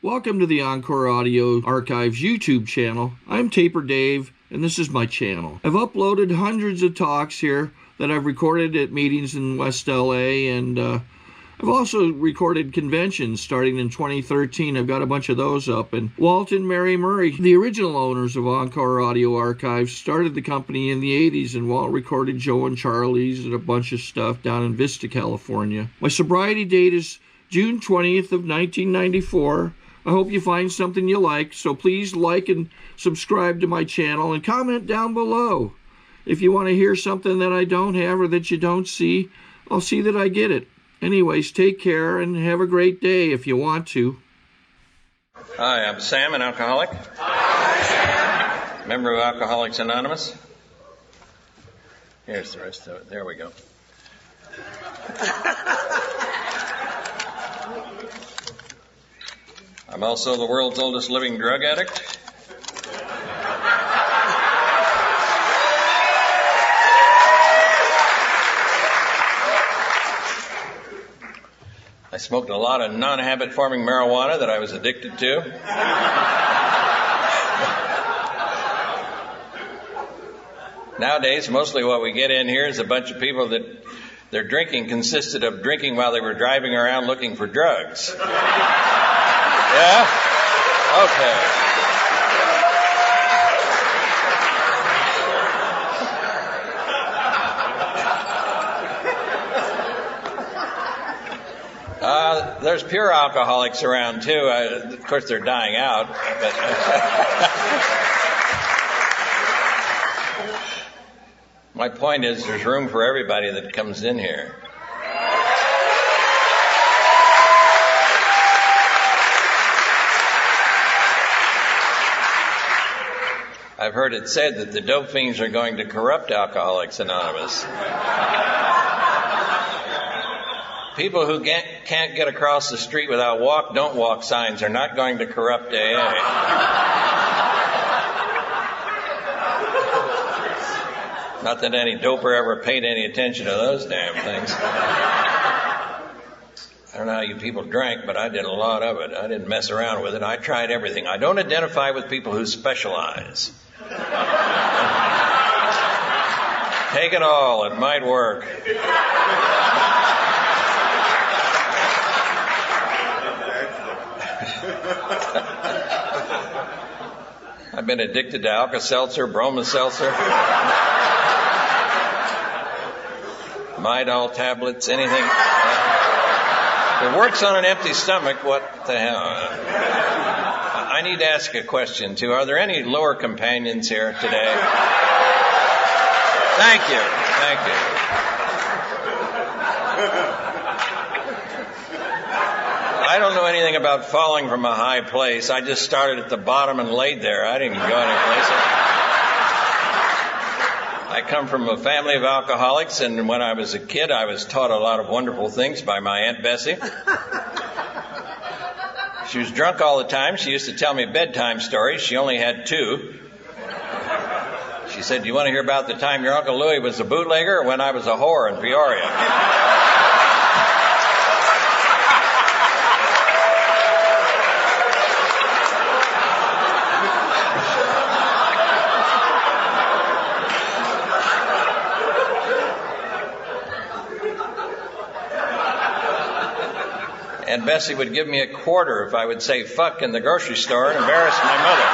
Welcome to the Encore Audio Archives YouTube channel. I'm Taper Dave, and this is my channel. I've uploaded hundreds of talks here that I've recorded at meetings in West LA, and I've also recorded conventions starting in 2013. I've got a bunch of those up. And Walt and Mary Murray, the original owners of Encore Audio Archives, started the company in the 80s, and Walt recorded Joe and Charlie's and a bunch of stuff down in Vista, California. My sobriety date is June 20th of 1994. I hope you find something you like, so please like and subscribe to my channel and comment down below. If you want to hear something that I don't have or that you don't see, I'll see that I get it. Anyways, take care and have a great day if you want to. Hi, I'm Sam, an alcoholic. Hi, Sam. Member of Alcoholics Anonymous. Here's the rest of it. There we go. I'm also the world's oldest living drug addict. I smoked a lot of non-habit forming marijuana that I was addicted to. Nowadays, mostly what we get in here is a bunch of people that their drinking consisted of drinking while they were driving around looking for drugs. Yeah? Okay. There's pure alcoholics around, too. Of course, they're dying out. But my point is there's room for everybody that comes in here. I've heard it said that the dope fiends are going to corrupt Alcoholics Anonymous. People who can't get across the street without don't walk signs are not going to corrupt AA. Not that any doper ever paid any attention to those damn things. I don't know how you people drank, but I did a lot of it. I didn't mess around with it. I tried everything. I don't identify with people who specialize. Take it all. It might work. I've been addicted to Alka-Seltzer, Bromo-Seltzer, Midol tablets, anything. If it works on an empty stomach, what the hell? I need to ask a question, too. Are there any lower companions here today? Thank you. Thank you. I don't know anything about falling from a high place. I just started at the bottom and laid there. I didn't go anyplace. I come from a family of alcoholics, and when I was a kid, I was taught a lot of wonderful things by my Aunt Bessie. She was drunk all the time. She used to tell me bedtime stories. She only had two. She said, "Do you want to hear about the time your Uncle Louie was a bootlegger or when I was a whore in Peoria?" And Bessie would give me a quarter if I would say fuck in the grocery store and embarrass my mother.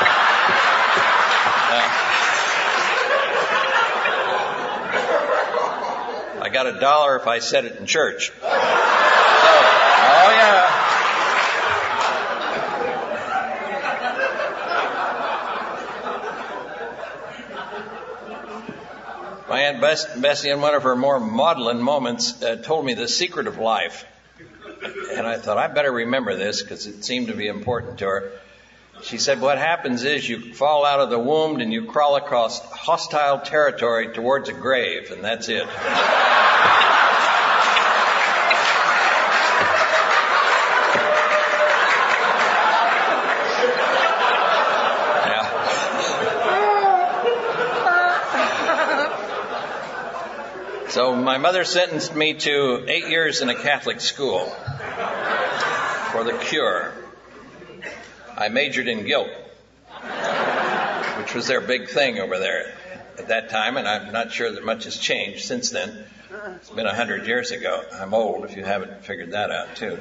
I got $1 if I said it in church. Oh yeah. My Aunt Bessie, in one of her more maudlin moments, told me the secret of life. And I thought, I better remember this because it seemed to be important to her. She said, what happens is you fall out of the womb and you crawl across hostile territory towards a grave, and that's it. So my mother sentenced me to 8 years in a Catholic school for the cure. I majored in guilt, which was their big thing over there at that time, and I'm not sure that much has changed since then. It's been 100 years ago. I'm old, if you haven't figured that out, too.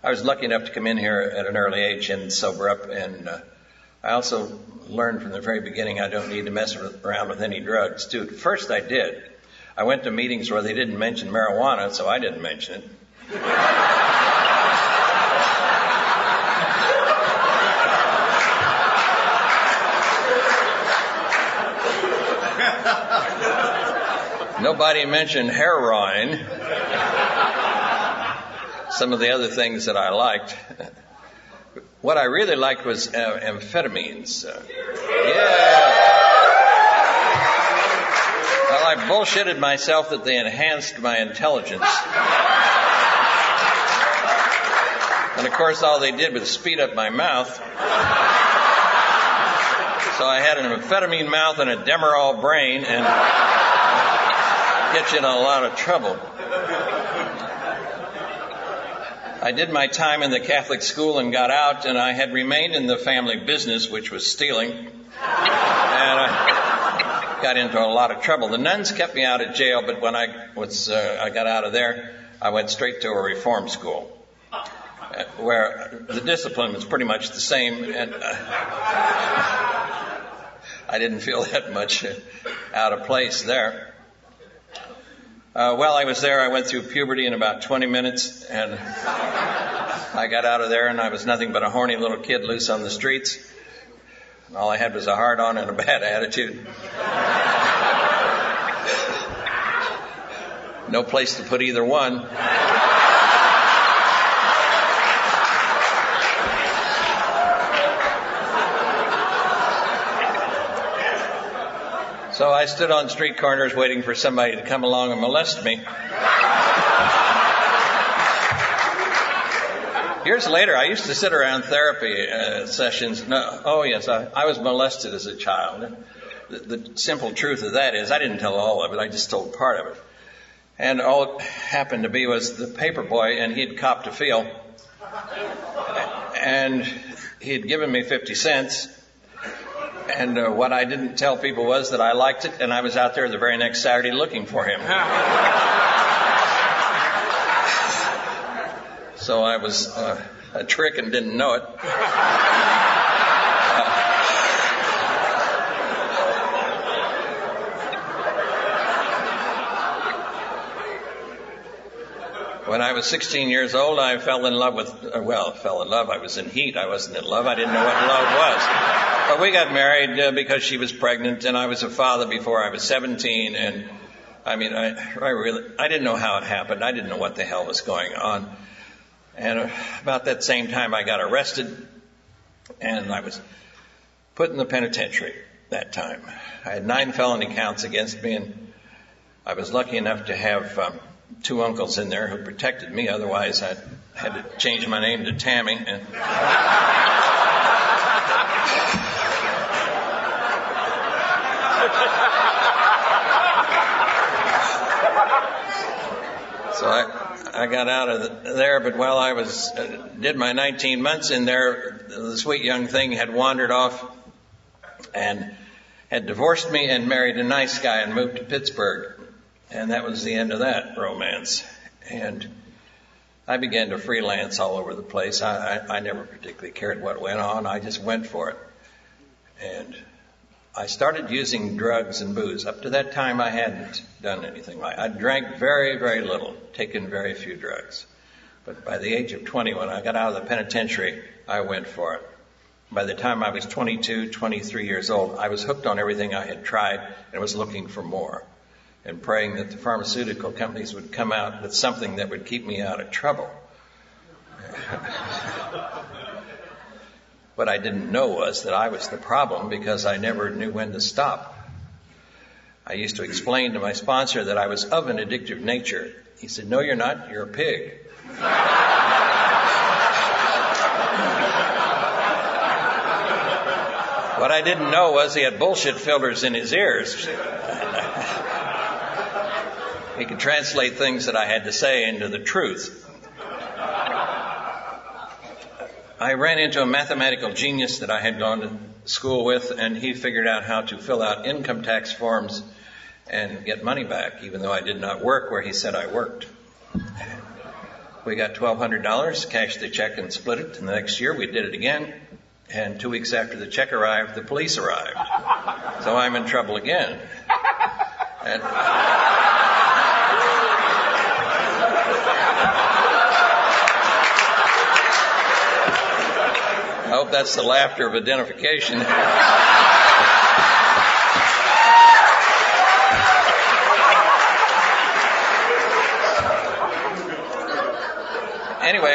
I was lucky enough to come in here at an early age and sober up, and I also learned from the very beginning I don't need to mess around with any drugs, too. At first I did. I went to meetings where they didn't mention marijuana, so I didn't mention it. Nobody mentioned heroin. Some of the other things that I liked. What I really liked was amphetamines. Well, I bullshitted myself that they enhanced my intelligence. And of course, all they did was speed up my mouth. So I had an amphetamine mouth and a Demerol brain, and get you in a lot of trouble. I did my time in the Catholic school and got out, and I had remained in the family business, which was stealing. And I got into a lot of trouble. The nuns kept me out of jail, but when I got out of there, I went straight to a reform school, where the discipline was pretty much the same, and I didn't feel that much out of place there. While I was there, I went through puberty in about 20 minutes, and I got out of there, and I was nothing but a horny little kid loose on the streets. And all I had was a hard-on and a bad attitude. No place to put either one. So I stood on street corners waiting for somebody to come along and molest me. Years later, I used to sit around therapy sessions. I was molested as a child. The simple truth of that is I didn't tell all of it. I just told part of it. And all it happened to be was the paper boy, and he'd copped a feel. And he'd given me 50 cents. And what I didn't tell people was that I liked it, and I was out there the very next Saturday looking for him. So I was a trick and didn't know it. When I was 16 years old, I fell in love. I was in heat. I wasn't in love. I didn't know what love was. But we got married because she was pregnant, and I was a father before I was 17. And I mean, I didn't know how it happened. I didn't know what the hell was going on. And about that same time, I got arrested, and I was put in the penitentiary that time. I had 9 felony counts against me, and I was lucky enough to have 2 uncles in there who protected me. Otherwise, I had to change my name to Tammy. And so I got out of there, but while I did my 19 months in there, the sweet young thing had wandered off and had divorced me and married a nice guy and moved to Pittsburgh. And that was the end of that romance. And I began to freelance all over the place. I never particularly cared what went on. I just went for it. And I started using drugs and booze. Up to that time, I hadn't done anything. I drank very, very little, taken very few drugs. But by the age of 20, when I got out of the penitentiary, I went for it. By the time I was 22, 23 years old, I was hooked on everything I had tried and was looking for more, and praying that the pharmaceutical companies would come out with something that would keep me out of trouble. What I didn't know was that I was the problem, because I never knew when to stop. I used to explain to my sponsor that I was of an addictive nature. He said, "No, you're not. You're a pig." What I didn't know was he had bullshit filters in his ears. He could translate things that I had to say into the truth. I ran into a mathematical genius that I had gone to school with, and he figured out how to fill out income tax forms and get money back, even though I did not work where he said I worked. We got $1,200, cashed the check and split it, and the next year we did it again, and 2 weeks after the check arrived, the police arrived. So I'm in trouble again. And I hope that's the laughter of identification. Anyway,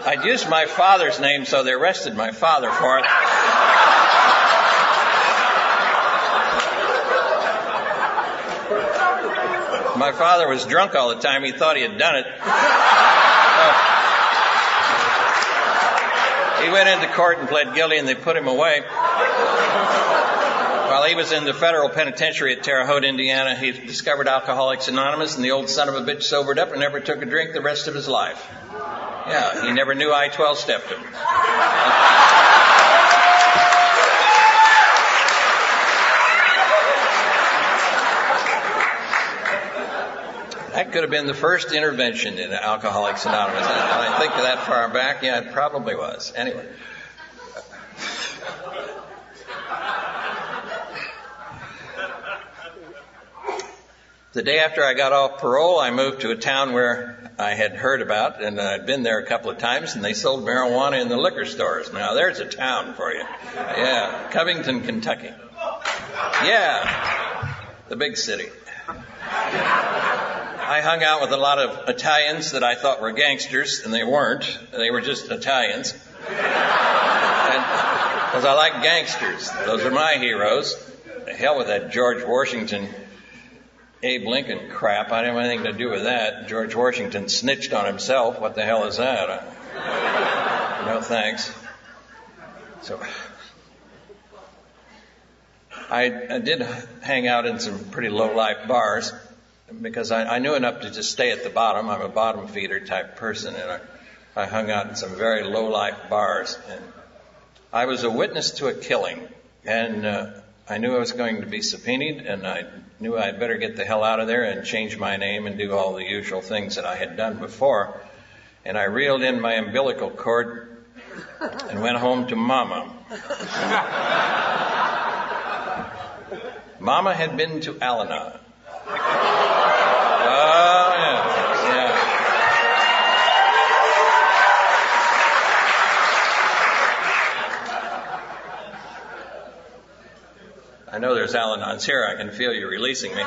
I'd used my father's name, so they arrested my father for it. My father was drunk all the time. He thought he had done it. He went into court and pled guilty, and they put him away. While he was in the federal penitentiary at Terre Haute, Indiana, he discovered Alcoholics Anonymous, and the old son of a bitch sobered up and never took a drink the rest of his life. Yeah, he never knew I 12-stepped him. That could have been the first intervention in Alcoholics Anonymous. And I think that far back, yeah, it probably was. Anyway. The day after I got off parole, I moved to a town where I had heard about, and I'd been there a couple of times, and they sold marijuana in the liquor stores. Now, there's a town for you. Yeah, Covington, Kentucky. Yeah, the big city. I hung out with a lot of Italians that I thought were gangsters, and they weren't. They were just Italians. Because I like gangsters. Those are my heroes. The hell with that George Washington, Abe Lincoln crap. I didn't have anything to do with that. George Washington snitched on himself. What the hell is that? No thanks. So I did hang out in some pretty low-life bars because I knew enough to just stay at the bottom. I'm a bottom feeder type person, and I hung out in some very low-life bars. And I was a witness to a killing, and I knew I was going to be subpoenaed, and I knew I'd better get the hell out of there and change my name and do all the usual things that I had done before. And I reeled in my umbilical cord and went home to Mama. Mama had been to Al-Anon. Oh, yeah. I know there's Al-Anons here. I can feel you releasing me.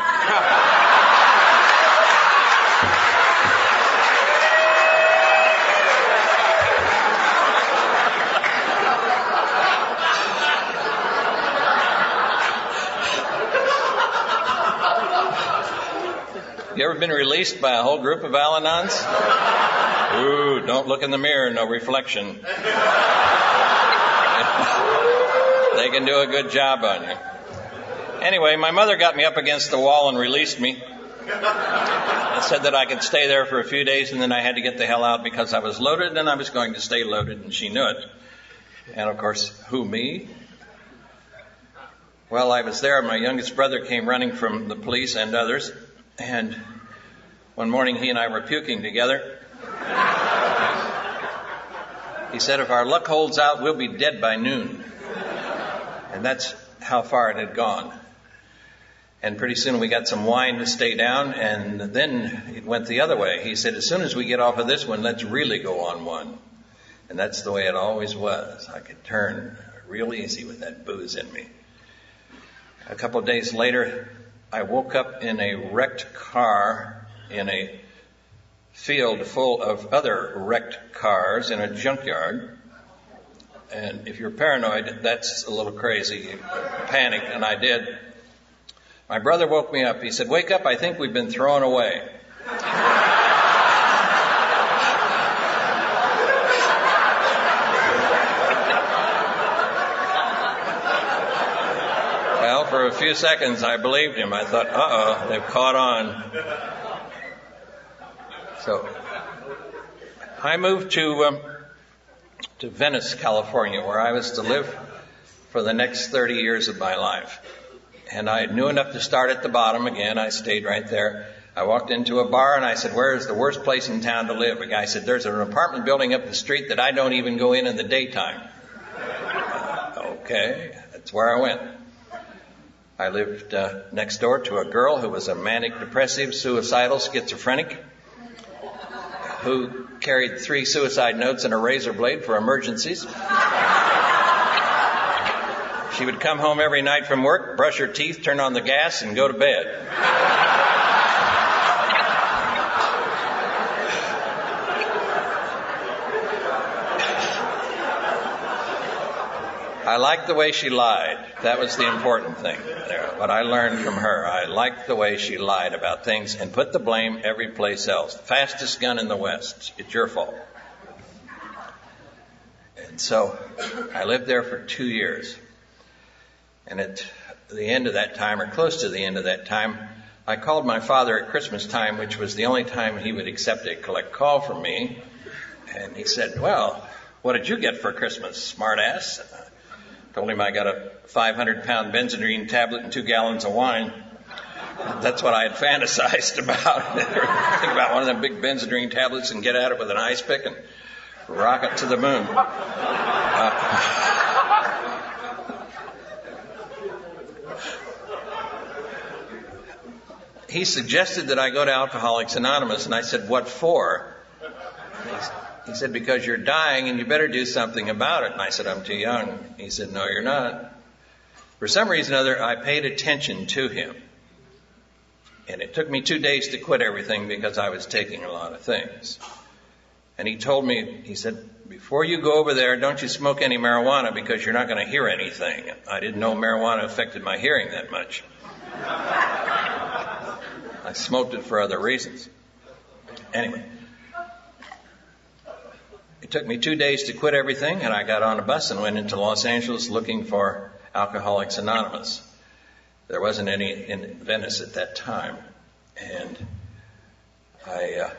You ever been released by a whole group of Al-Anons? Ooh, don't look in the mirror, no reflection. They can do a good job on you. Anyway, my mother got me up against the wall and released me. And said that I could stay there for a few days and then I had to get the hell out because I was loaded and I was going to stay loaded, and she knew it. And of course, who, me? Well, I was there. My youngest brother came running from the police and others. And one morning he and I were puking together. He said, if our luck holds out, we'll be dead by noon. And that's how far it had gone. And pretty soon we got some wine to stay down, and then it went the other way. He said, as soon as we get off of this one, let's really go on one. And that's the way it always was. I could turn real easy with that booze in me. A couple of days later, I woke up in a wrecked car in a field full of other wrecked cars in a junkyard. And if you're paranoid, that's a little crazy. You panic, and I did. My brother woke me up. He said, wake up, I think we've been thrown away. Well, for a few seconds, I believed him. I thought, uh-oh, they've caught on. So I moved to to Venice, California, where I was to live for the next 30 years of my life. And I knew enough to start at the bottom again. I stayed right there. I walked into a bar and I said, "Where is the worst place in town to live?" A guy said, "There's an apartment building up the street that I don't even go in the daytime." Okay, that's where I went. I lived next door to a girl who was a manic, depressive, suicidal, schizophrenic, who carried 3 suicide notes and a razor blade for emergencies. She would come home every night from work, brush her teeth, turn on the gas, and go to bed. I liked the way she lied. That was the important thing there. What I learned from her, I liked the way she lied about things and put the blame every place else. Fastest gun in the West. It's your fault. And so I lived there for 2 years. And at the end of that time, or close to the end of that time, I called my father at Christmas time, which was the only time he would accept a collect call from me. And he said, "Well, what did you get for Christmas, smart ass?" Told him I got a 500-pound Benzodrine tablet and 2 gallons of wine. That's what I had fantasized about. Think about one of them big Benzodrine tablets and get at it with an ice pick and rock it to the moon. He suggested that I go to Alcoholics Anonymous, and I said, "What for?" He said, "Because you're dying and you better do something about it." And I said, "I'm too young." He said, "No, you're not." For some reason or other, I paid attention to him. And it took me 2 days to quit everything because I was taking a lot of things. And he told me, he said, "Before you go over there, don't you smoke any marijuana because you're not going to hear anything." I didn't know marijuana affected my hearing that much. I smoked it for other reasons. Anyway. It took me 2 days to quit everything, and I got on a bus and went into Los Angeles looking for Alcoholics Anonymous. There wasn't any in Venice at that time. And I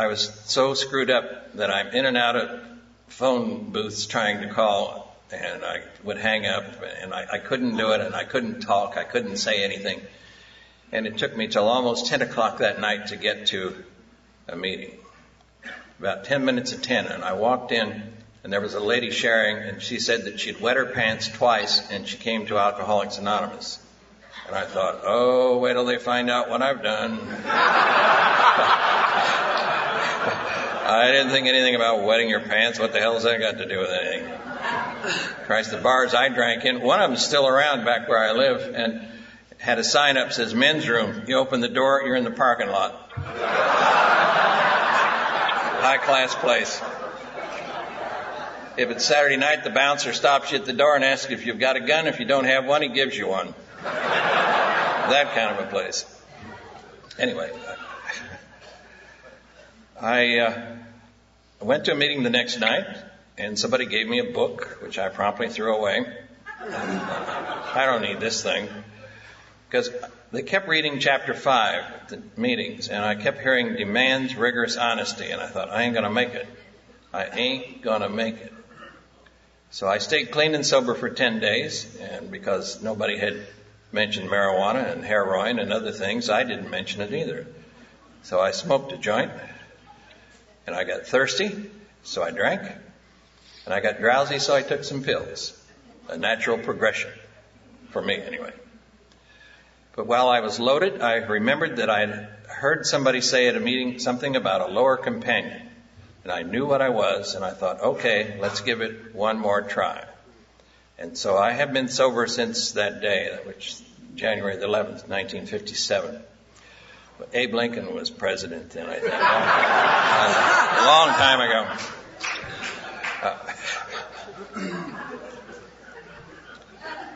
was so screwed up that I'm in and out of phone booths trying to call, and I would hang up, and I couldn't do it, and I couldn't talk, I couldn't say anything. And it took me till almost 10 o'clock that night to get to a meeting. About 10 minutes of 10, and I walked in, and there was a lady sharing, and she said that she'd wet her pants twice, and she came to Alcoholics Anonymous. And I thought, oh, wait till they find out what I've done. I didn't think anything about wetting your pants. What the hell has that got to do with anything? Christ, the bars I drank in, one of them's still around back where I live, and had a sign up that says men's room. You open the door, you're in the parking lot. High-class place. If it's Saturday night, the bouncer stops you at the door and asks if you've got a gun. If you don't have one, he gives you one. That kind of a place. Anyway, I went to a meeting the next night, and somebody gave me a book, which I promptly threw away. I don't need this thing. Because they kept reading chapter 5 at the meetings, and I kept hearing demands rigorous honesty, and I thought, I ain't going to make it. I ain't going to make it. So I stayed clean and sober for 10 days, and because nobody had mentioned marijuana and heroin and other things, I didn't mention it either. So I smoked a joint, and I got thirsty, so I drank, and I got drowsy, so I took some pills. A natural progression, for me anyway. But while I was loaded, I remembered that I had heard somebody say at a meeting something about a lower companion. And I knew what I was, and I thought, okay, let's give it one more try. And so I have been sober since that day, which is January the 11th, 1957. But Abe Lincoln was president then, I think. A long time ago.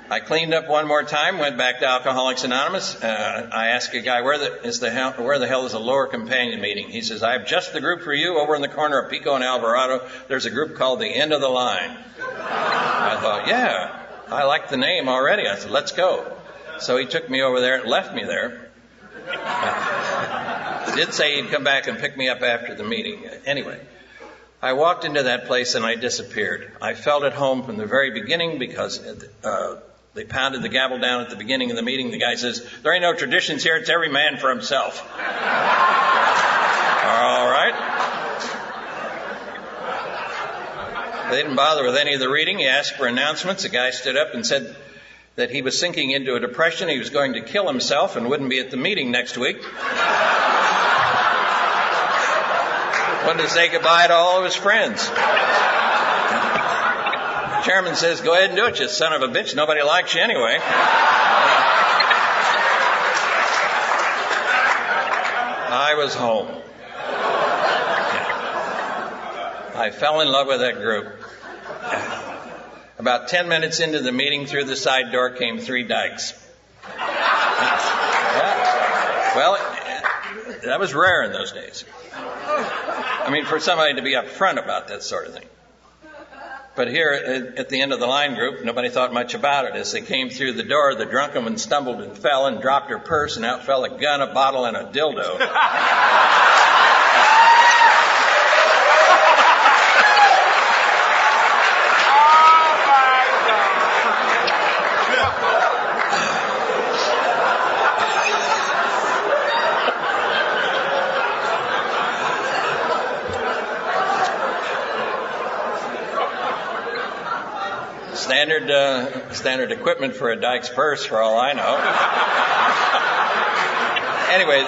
I cleaned up one more time, went back to Alcoholics Anonymous. I asked a guy, where the hell is a lower companion meeting? He says, I have just the group for you over in the corner of Pico and Alvarado. There's a group called the End of the Line. I thought, yeah, I like the name already. I said, let's go. So he took me over there and left me there. He did say he'd come back and pick me up after the meeting. Anyway, I walked into that place and I disappeared. I felt at home from the very beginning because they pounded the gavel down at the beginning of the meeting. The guy says, "There ain't no traditions here. It's every man for himself." All right. They didn't bother with any of the reading. He asked for announcements. The guy stood up and said that he was sinking into a depression. He was going to kill himself and wouldn't be at the meeting next week. Wanted to say goodbye to all of his friends. Chairman says, "Go ahead and do it, you son of a bitch. Nobody likes you anyway." I was home. I fell in love with that group. About 10 minutes into the meeting, through the side door came 3 dykes. Yeah. Well, that was rare in those days. I mean, for somebody to be upfront about that sort of thing. But here at the end of the line group, nobody thought much about it. As they came through the door, the drunken one stumbled and fell and dropped her purse, and out fell a gun, a bottle, and a dildo. Standard equipment for a dyke's purse, for all I know. Anyway,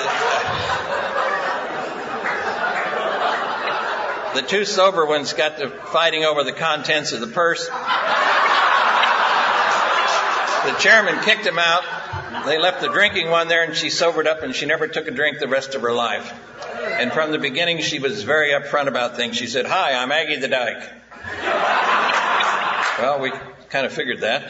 the 2 sober ones got to fighting over the contents of the purse. The chairman kicked them out. They left the drinking one there, and she sobered up, and she never took a drink the rest of her life. And from the beginning, she was very upfront about things. She said, "Hi, I'm Aggie the Dyke." Well, we kind of figured that.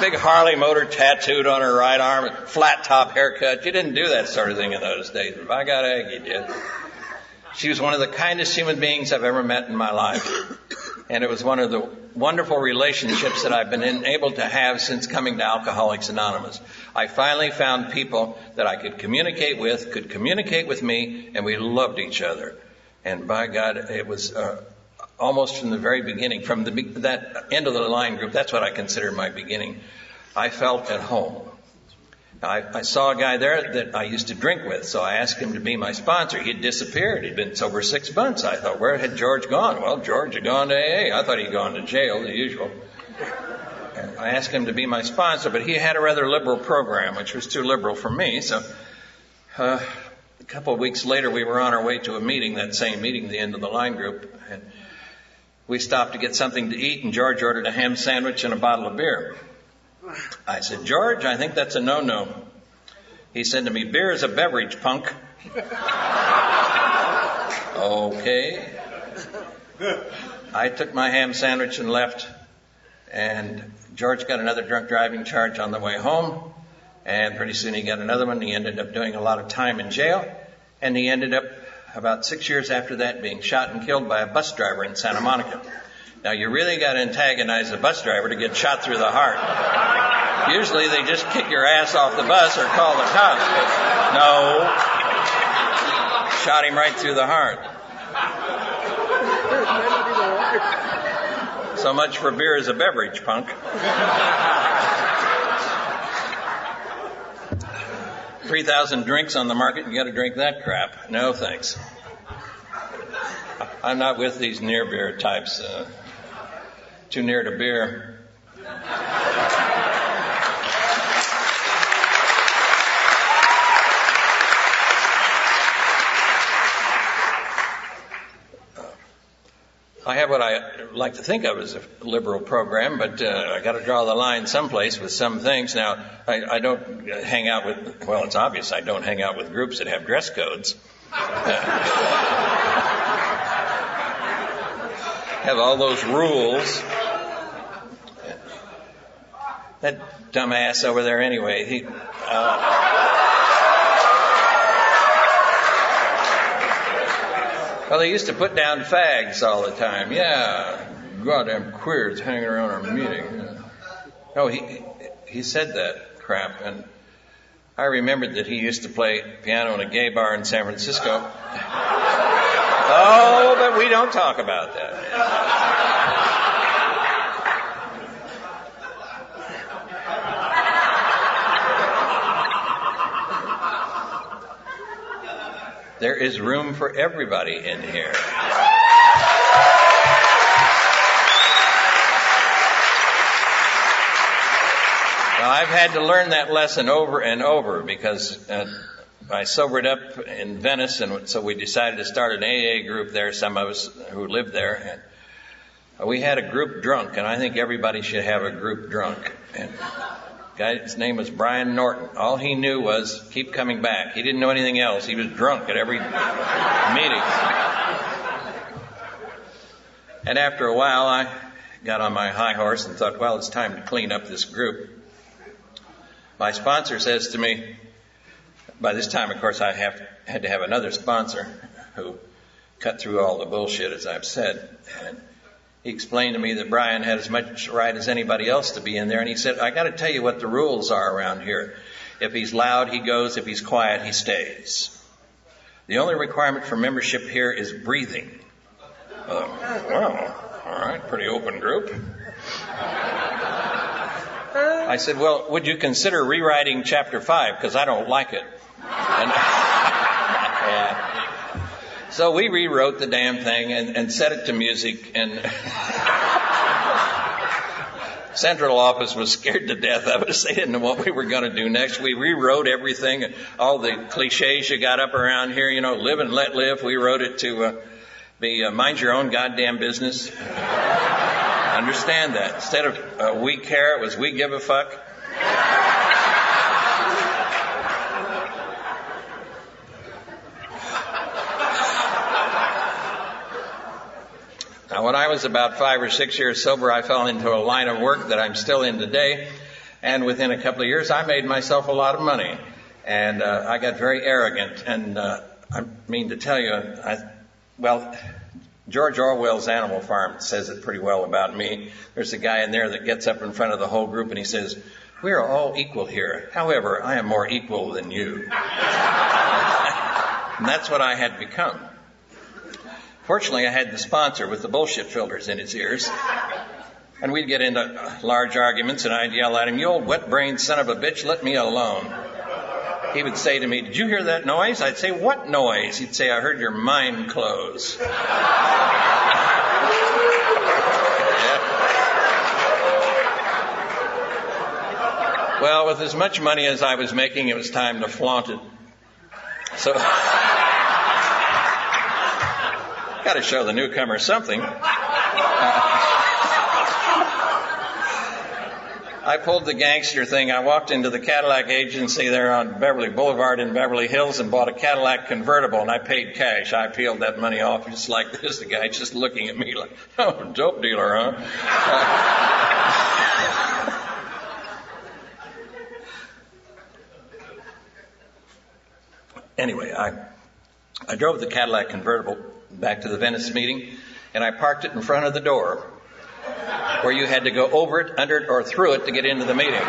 Big Harley motor tattooed on her right arm, a flat top haircut. You didn't do that sort of thing in those days, but by God, Aggie did. She was one of the kindest human beings I've ever met in my life. And it was one of the wonderful relationships that I've been able to have since coming to Alcoholics Anonymous. I finally found people that I could communicate with me, and we loved each other. And by God, it was almost from the very beginning, from that end of the line group, that's what I consider my beginning. I felt at home. I saw a guy there that I used to drink with, so I asked him to be my sponsor. He'd disappeared. He'd been sober 6 months. I thought, where had George gone? Well, George had gone to AA. I thought he'd gone to jail, the usual. And I asked him to be my sponsor, but he had a rather liberal program, which was too liberal for me. So a couple of weeks later, we were on our way to a meeting, that same meeting, the end of the line group, and we stopped to get something to eat, and George ordered a ham sandwich and a bottle of beer. I said, "George, I think that's a no-no." He said to me, "Beer is a beverage, punk." Okay. I took my ham sandwich and left, and George got another drunk driving charge on the way home, and pretty soon he got another one. He ended up doing a lot of time in jail, and he ended up about 6 years after that being shot and killed by a bus driver in Santa Monica. Now, you really got to antagonize a bus driver to get shot through the heart. Usually they just kick your ass off the bus or call the cops, but no, shot him right through the heart. So much for beer as a beverage, punk. 3,000 drinks on the market, you got to drink that crap. No, thanks. I'm not with these near beer types. Too near to beer. I have what I like to think of as a liberal program, but I got to draw the line someplace with some things. Now, I don't hang out with, well, it's obvious I don't hang out with groups that have dress codes. Have all those rules. That dumbass over there anyway, well, they used to put down fags all the time. Yeah, goddamn queers hanging around our meeting. No, he said that crap, and I remembered that he used to play piano in a gay bar in San Francisco. Oh, but we don't talk about that. There is room for everybody in here. Well, I've had to learn that lesson over and over because I sobered up in Venice, and so we decided to start an AA group there, some of us who lived there. And we had a group drunk, and I think everybody should have a group drunk. And guy's name was Brian Norton. All he knew was keep coming back. He didn't know anything else. He was drunk at every meeting. And after a while, I got on my high horse and thought, well, it's time to clean up this group. My sponsor says to me, by this time, of course, I had to have another sponsor who cut through all the bullshit, as I've said. And he explained to me that Brian had as much right as anybody else to be in there. And he said, I got to tell you what the rules are around here. If he's loud, he goes. If he's quiet, he stays. The only requirement for membership here is breathing. Well, all right, pretty open group. I said, well, would you consider rewriting Chapter 5? Because I don't like it. And so we rewrote the damn thing and set it to music. And Central Office was scared to death of us. They didn't know what we were going to do next. We rewrote everything. All the cliches you got up around here, you know, live and let live. We wrote it to be mind your own goddamn business. Understand that. Instead of we care, it was we give a fuck. Now, when I was about 5 or 6 years sober, I fell into a line of work that I'm still in today. And within a couple of years, I made myself a lot of money. And I got very arrogant. And I mean to tell you, George Orwell's Animal Farm says it pretty well about me. There's a guy in there that gets up in front of the whole group and he says, we are all equal here. However, I am more equal than you. And that's what I had become. Fortunately, I had the sponsor with the bullshit filters in his ears. And we'd get into large arguments and I'd yell at him, you old wet-brained son of a bitch, let me alone. He would say to me, did you hear that noise? I'd say, what noise? He'd say, I heard your mind close. Well, with as much money as I was making, it was time to flaunt it. So, got to show the newcomer something. I pulled the gangster thing. I walked into the Cadillac agency there on Beverly Boulevard in Beverly Hills and bought a Cadillac convertible, and I paid cash. I peeled that money off just like this. The guy just looking at me like, oh, dope dealer, huh? Anyway, I drove the Cadillac convertible back to the Venice meeting, and I parked it in front of the door where you had to go over it, under it, or through it to get into the meeting. And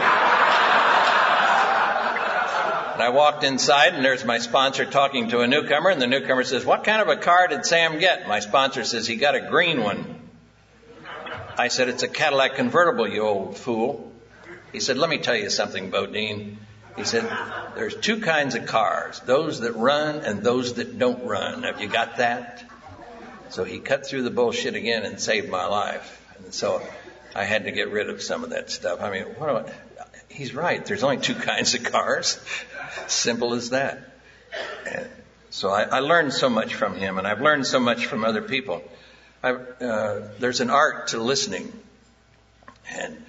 I walked inside, and there's my sponsor talking to a newcomer, and the newcomer says, what kind of a car did Sam get? My sponsor says, he got a green one. I said, it's a Cadillac convertible, you old fool. He said, let me tell you something, Bodine. He said, there's two kinds of cars, those that run and those that don't run. Have you got that? So he cut through the bullshit again and saved my life. And so I had to get rid of some of that stuff. I mean, he's right. There's only two kinds of cars. Simple as that. And so I learned so much from him, and I've learned so much from other people. There's an art to listening. And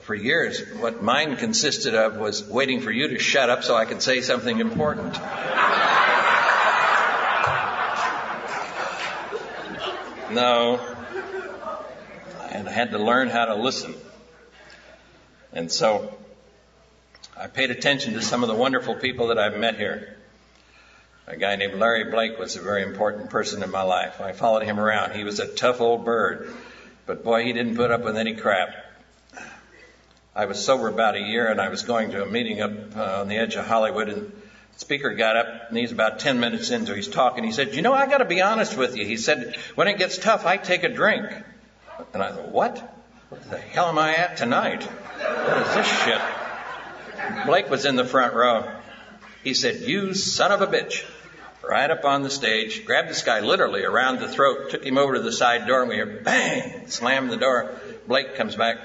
for years, what mine consisted of was waiting for you to shut up so I could say something important. No. And I had to learn how to listen. And so I paid attention to some of the wonderful people that I've met here. A guy named Larry Blake was a very important person in my life. I followed him around. He was a tough old bird, but boy, he didn't put up with any crap. I was sober about a year, and I was going to a meeting up on the edge of Hollywood, and the speaker got up, and he's about 10 minutes into his talk, and he said, "You know, I got to be honest with you." He said, "When it gets tough, I take a drink." And I thought, what the hell am I at tonight? What is this shit? Blake was in the front row. He said, "You son of a bitch." Right up on the stage, grabbed this guy literally around the throat, took him over to the side door, and we hear bang, slammed the door. Blake comes back.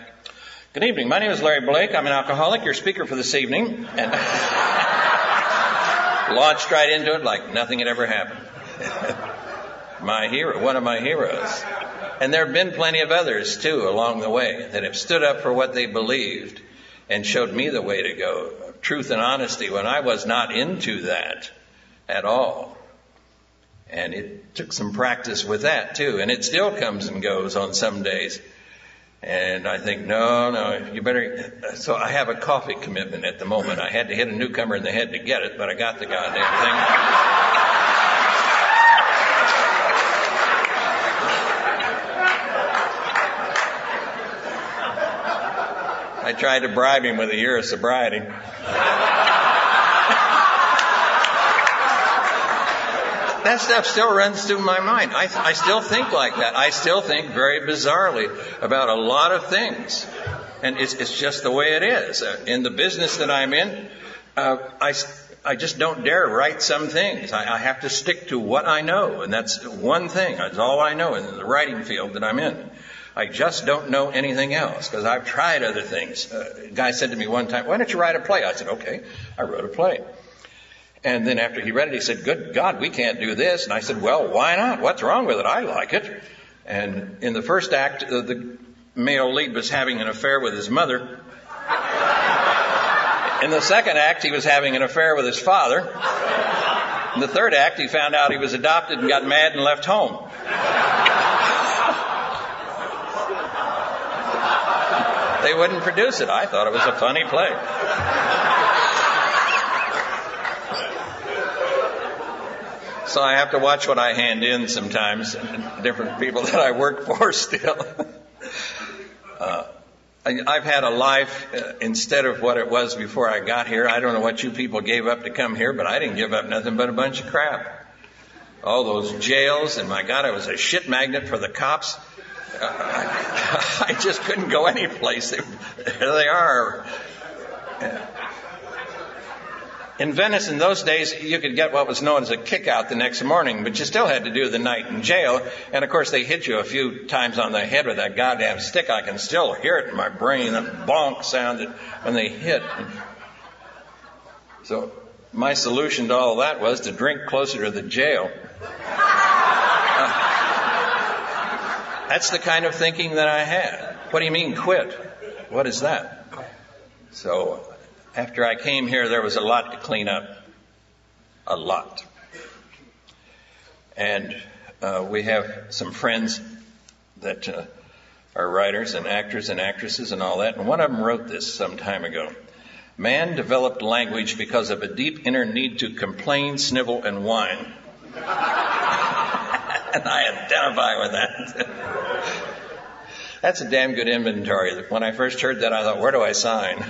"Good evening. My name is Larry Blake. I'm an alcoholic. Your speaker for this evening." And launched right into it like nothing had ever happened. My hero, one of my heroes. And there have been plenty of others, too, along the way that have stood up for what they believed and showed me the way to go. Truth and honesty when I was not into that at all. And it took some practice with that, too. And it still comes and goes on some days. And I think, no, you better... So I have a coffee commitment at the moment. I had to hit a newcomer in the head to get it, but I got the goddamn thing. I tried to bribe him with a year of sobriety. That stuff still runs through my mind. I still think like that. I still think very bizarrely about a lot of things. And it's just the way it is. In the business that I'm in, I just don't dare write some things. I have to stick to what I know. And that's one thing. That's all I know in the writing field that I'm in. I just don't know anything else because I've tried other things. A guy said to me one time, "Why don't you write a play?" I said, "Okay." I wrote a play. And then after he read it, he said, "Good God, we can't do this." And I said, "Well, why not? What's wrong with it? I like it." And in the first act, the male lead was having an affair with his mother. In the second act, he was having an affair with his father. In the third act, he found out he was adopted and got mad and left home. They wouldn't produce it. I thought it was a funny play. So I have to watch what I hand in sometimes, different people that I work for still. I've had a life instead of what it was before I got here. I don't know what you people gave up to come here, but I didn't give up nothing but a bunch of crap. All those jails, and my God, I was a shit magnet for the cops. I just couldn't go any place. There they are. In Venice in those days, you could get what was known as a kick-out the next morning, but you still had to do the night in jail. And, of course, they hit you a few times on the head with that goddamn stick. I can still hear it in my brain, that bonk sound when they hit. So my solution to all that was to drink closer to the jail. That's the kind of thinking that I had. What do you mean, quit? What is that? So after I came here, there was a lot to clean up. A lot. And we have some friends that are writers and actors and actresses and all that. And one of them wrote this some time ago. "Man developed language because of a deep inner need to complain, snivel, and whine." And I identify with that. That's a damn good inventory. When I first heard that, I thought, where do I sign?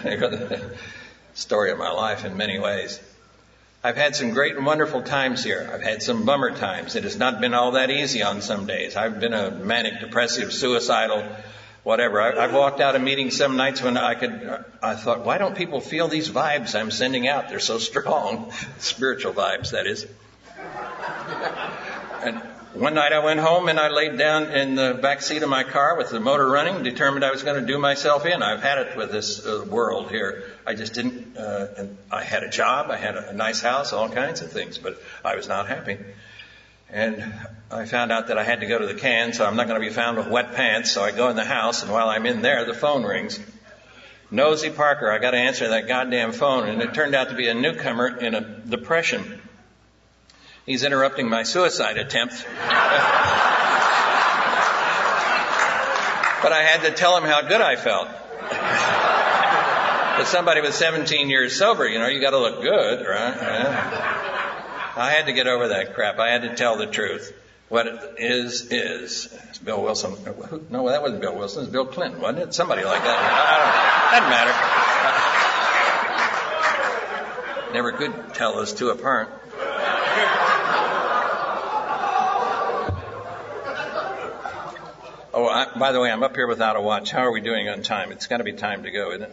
Story of my life in many ways. I've had some great and wonderful times here. I've had some bummer times. It has not been all that easy on some days. I've been a manic, depressive, suicidal, whatever. I've walked out of meetings some nights when I thought, why don't people feel these vibes I'm sending out? They're so strong. Spiritual vibes, that is. And one night I went home and I laid down in the back seat of my car with the motor running, determined I was going to do myself in. I've had it with this world here. I just didn't, and I had a job, I had a nice house, all kinds of things, but I was not happy. And I found out that I had to go to the can, so I'm not going to be found with wet pants, so I go in the house, and while I'm in there, the phone rings. Nosy Parker, I got to answer that goddamn phone, and it turned out to be a newcomer in a depression. He's interrupting my suicide attempt. But I had to tell him how good I felt. But somebody with 17 years sober, you got to look good, right? Yeah. I had to get over that crap. I had to tell the truth. What it is. It's Bill Wilson. No, that wasn't Bill Wilson. It was Bill Clinton, wasn't it? Somebody like that. I don't know. Doesn't matter. Never could tell those two apart. Oh, by the way, I'm up here without a watch. How are we doing on time? It's got to be time to go, isn't it?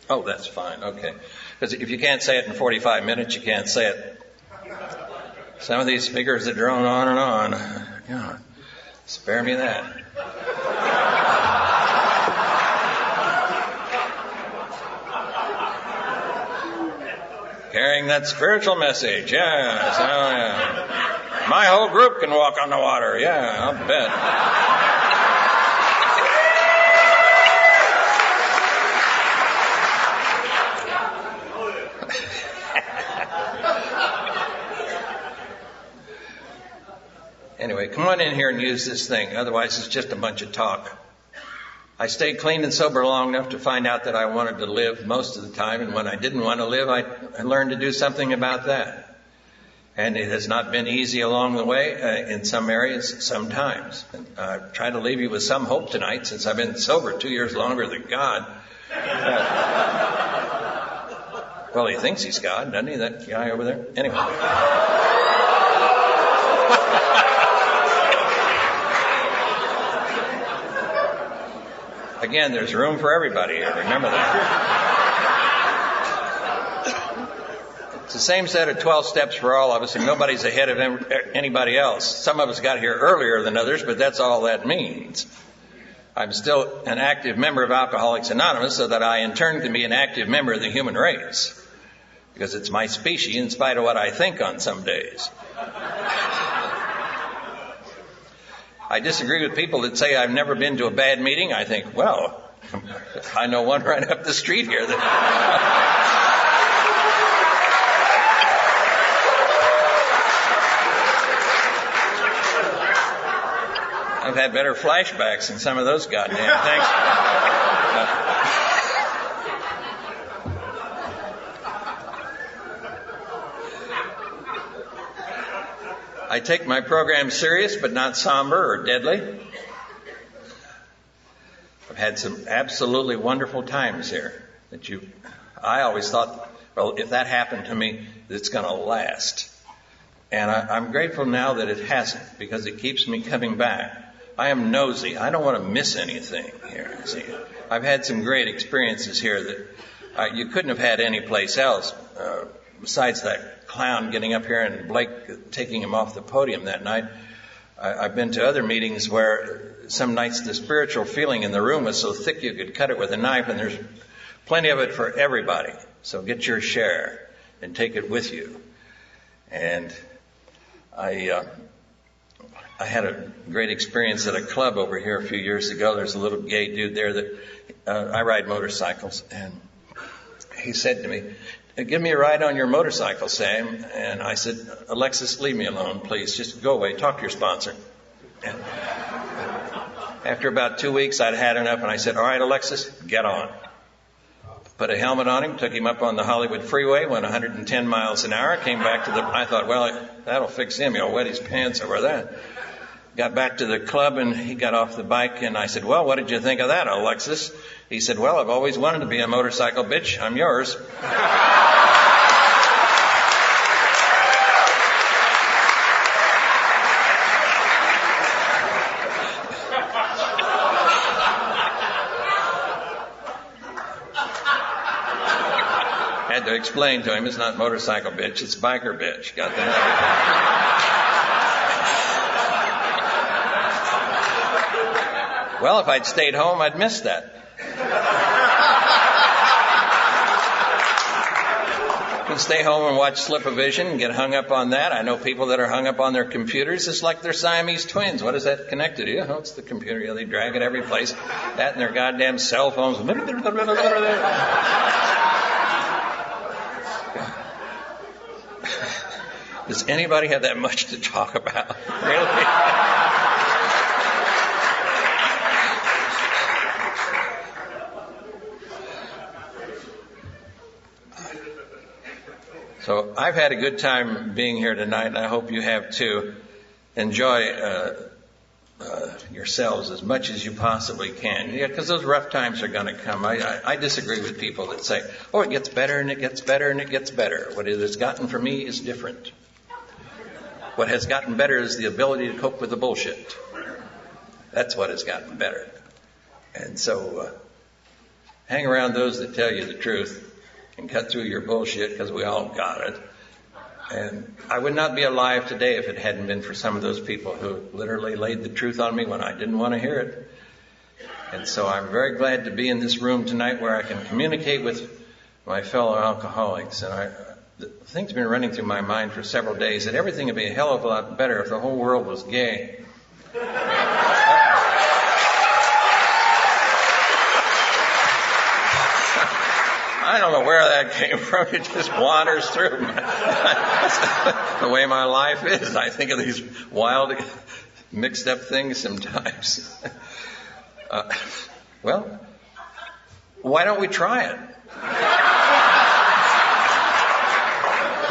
Oh, that's fine. Okay. Because if you can't say it in 45 minutes, you can't say it. Some of these speakers that drone on and on. God, spare me that. Carrying that spiritual message. Yes. Oh, yeah. My whole group can walk on the water. Yeah, I'll bet. Anyway, come on in here and use this thing. Otherwise, it's just a bunch of talk. I stayed clean and sober long enough to find out that I wanted to live most of the time. And when I didn't want to live, I learned to do something about that. And it has not been easy along the way in some areas, sometimes. And I try to leave you with some hope tonight, since I've been sober 2 years longer than God. Well, he thinks he's God, doesn't he, that guy over there? Anyway. Again, there's room for everybody here. Remember that. It's the same set of 12 steps for all of us, and nobody's ahead of anybody else. Some of us got here earlier than others, but that's all that means. I'm still an active member of Alcoholics Anonymous, so that I in turn can be an active member of the human race. Because it's my species, in spite of what I think on some days. I disagree with people that say I've never been to a bad meeting. I think, well, I know one right up the street here that... I've had better flashbacks than some of those goddamn things. I take my program serious, but not somber or deadly. I've had some absolutely wonderful times here. I always thought, well, if that happened to me, it's going to last. And I'm grateful now that it hasn't, because it keeps me coming back. I am nosy. I don't want to miss anything here. See, I've had some great experiences here that you couldn't have had any place else, besides that clown getting up here and Blake taking him off the podium that night. I've been to other meetings where some nights the spiritual feeling in the room was so thick you could cut it with a knife, and there's plenty of it for everybody. So get your share and take it with you. And I had a great experience at a club over here a few years ago. There's a little gay dude there that I ride motorcycles, and he said to me, "Give me a ride on your motorcycle, Sam." And I said, "Alexis, leave me alone, please. Just go away. Talk to your sponsor." And after about 2 weeks, I'd had enough, and I said, "All right, Alexis, get on." Put a helmet on him, took him up on the Hollywood freeway, went 110 miles an hour, came back to I thought, well, that'll fix him. He'll wet his pants over that. Got back to the club, and he got off the bike, and I said, "Well, what did you think of that, Alexis?" He said, "Well, I've always wanted to be a motorcycle bitch. I'm yours." Had to explain to him it's not motorcycle bitch, it's biker bitch. Got that? Well, if I'd stayed home, I'd missed that. Could stay home and watch Slip-O-Vision and get hung up on that. I know people that are hung up on their computers. It's like they're Siamese twins. What is that connected to? Oh, it's the computer. Yeah, they drag it every place. That and their goddamn cell phones. Does anybody have that much to talk about? Really? So So I've had a good time being here tonight, and I hope you have too. Enjoy yourselves as much as you possibly can. Yeah, because those rough times are going to come. I disagree with people that say, oh, it gets better and it gets better and it gets better. What it has gotten for me is different. What has gotten better is the ability to cope with the bullshit. That's what has gotten better. And so hang around those that tell you the truth and cut through your bullshit, because we all got it. And I would not be alive today if it hadn't been for some of those people who literally laid the truth on me when I didn't want to hear it. And so I'm very glad to be in this room tonight where I can communicate with my fellow alcoholics. And the thing's been running through my mind for several days that everything would be a hell of a lot better if the whole world was gay. I don't know where that came from. It just wanders through. That's the way my life is. I think of these wild, mixed up things sometimes. Well, why don't we try it?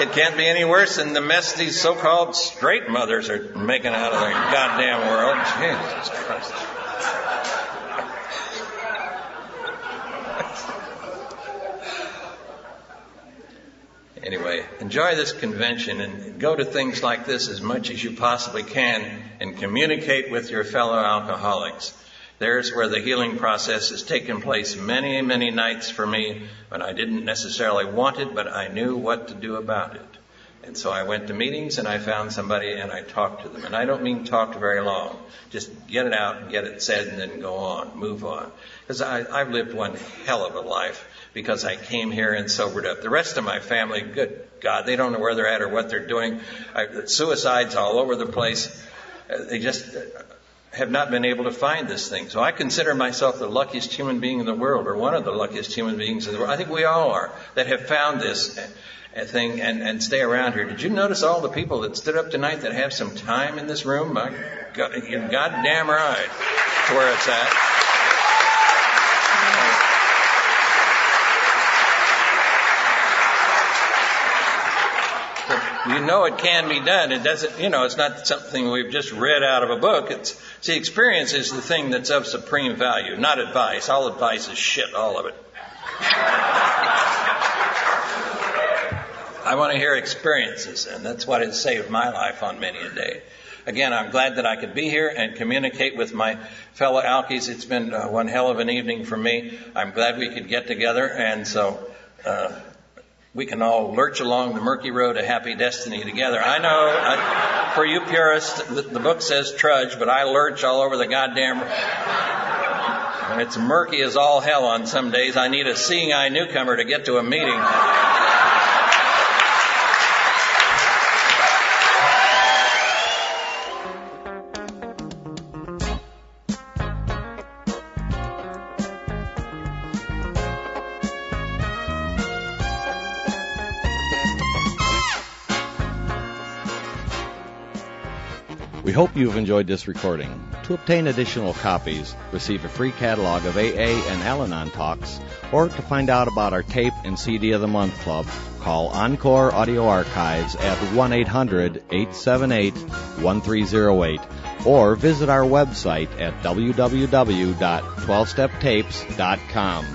It can't be any worse than the mess these so-called straight mothers are making out of the goddamn world. Jesus Christ. Anyway, enjoy this convention and go to things like this as much as you possibly can and communicate with your fellow alcoholics. There's where the healing process has taken place many, many nights for me when I didn't necessarily want it, but I knew what to do about it. And so I went to meetings and I found somebody and I talked to them. And I don't mean talked very long. Just get it out and get it said and then go on, move on. Because I've lived one hell of a life because I came here and sobered up. The rest of my family, good God, they don't know where they're at or what they're doing. Suicides all over the place. They just have not been able to find this thing. So I consider myself the luckiest human being in the world, or one of the luckiest human beings in the world. I think we all are, that have found this thing and stay around here. Did you notice all the people that stood up tonight that have some time in this room? My God, you're goddamn right. That's where it's at. You know it can be done. It doesn't, it's not something we've just read out of a book. See, experience is the thing that's of supreme value, not advice. All advice is shit, all of it. I want to hear experiences, and that's what has saved my life on many a day. Again, I'm glad that I could be here and communicate with my fellow alkies. It's been one hell of an evening for me. I'm glad we could get together, and so we can all lurch along the murky road to happy destiny together. I know, for you purists, the book says trudge, but I lurch all over the goddamn... And it's murky as all hell on some days. I need a seeing eye newcomer to get to a meeting. We hope you've enjoyed this recording. To obtain additional copies, receive a free catalog of AA and Al-Anon talks, or to find out about our tape and CD of the Month Club, call Encore Audio Archives at 1-800-878-1308, or visit our website at www.12steptapes.com.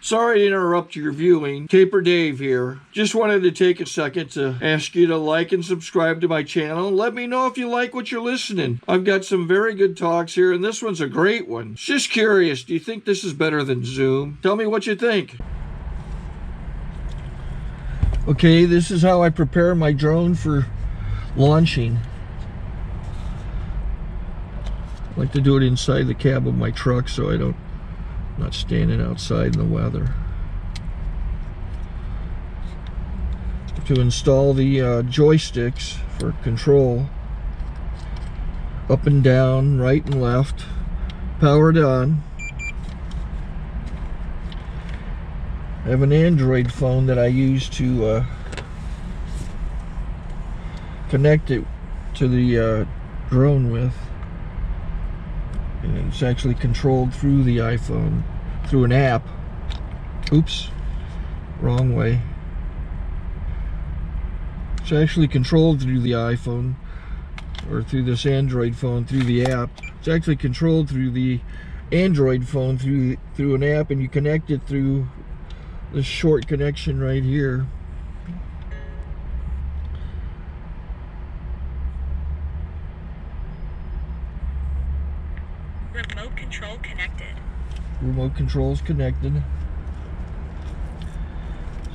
Sorry to interrupt your viewing. Taper Dave here. Just wanted to take a second to ask you to like and subscribe to my channel. Let me know if you like what you're listening. I've got some very good talks here, and this one's a great one. Just curious, do you think this is better than Zoom? Tell me what you think. Okay, this is how I prepare my drone for launching. I like to do it inside the cab of my truck so I'm not standing outside in the weather. To install the joysticks for control, up and down, right and left, powered on. I have an Android phone that I use to connect it to the drone with. And it's actually controlled through the iPhone, through an app. Oops, wrong way. It's actually controlled through the iPhone, or through this Android phone, through the app. It's actually controlled through the Android phone through an app, and you connect it through this short connection right here. Remote control connected. Remote control's connected.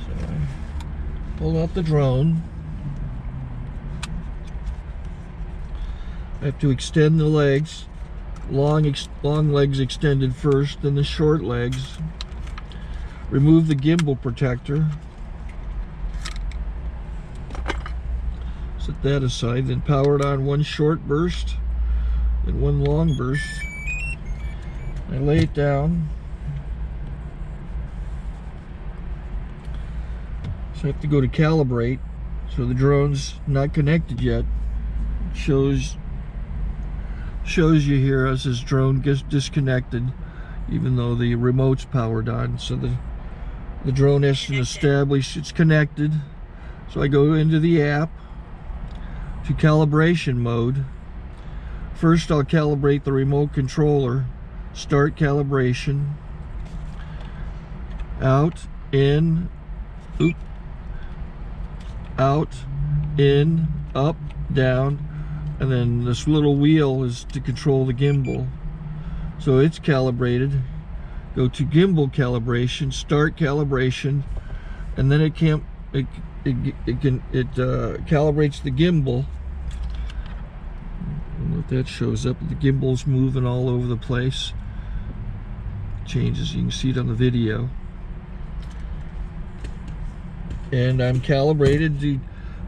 So I pull out the drone. I have to extend the legs. Long legs extended first, then the short legs. Remove the gimbal protector. Set that aside, then power it on one short burst, then one long burst. I lay it down. So I have to go to calibrate. So the drone's not connected yet. It shows you here as this drone gets disconnected, even though the remote's powered on. So the drone has to establish it's connected. So I go into the app to calibration mode. First I'll calibrate the remote controller. Start calibration. Out, in, oop, out, in, up, down, and then this little wheel is to control the gimbal. So it's calibrated. Go to gimbal calibration, start calibration, and then it calibrates the gimbal. I don't know if that shows up. The gimbal's moving all over the place. Changes, you can see it on the video. And I'm calibrated to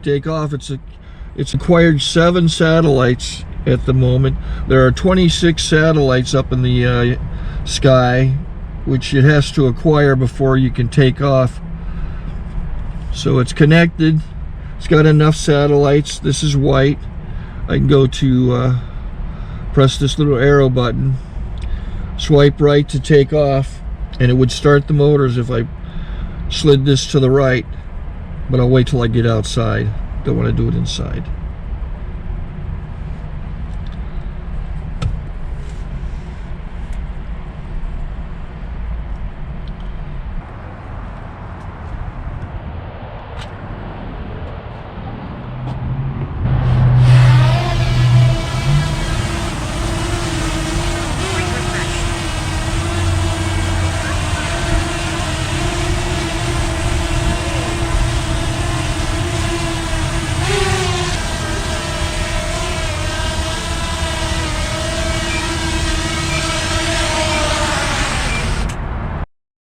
take off. It's acquired 7 satellites at the moment. There are 26 satellites up in the sky, which it has to acquire before you can take off. So it's connected. It's got enough satellites. This is white. I can go to press this little arrow button, swipe right to take off, and it would start the motors if I slid this to the right. But I'll wait till I get outside. Don't want to do it inside.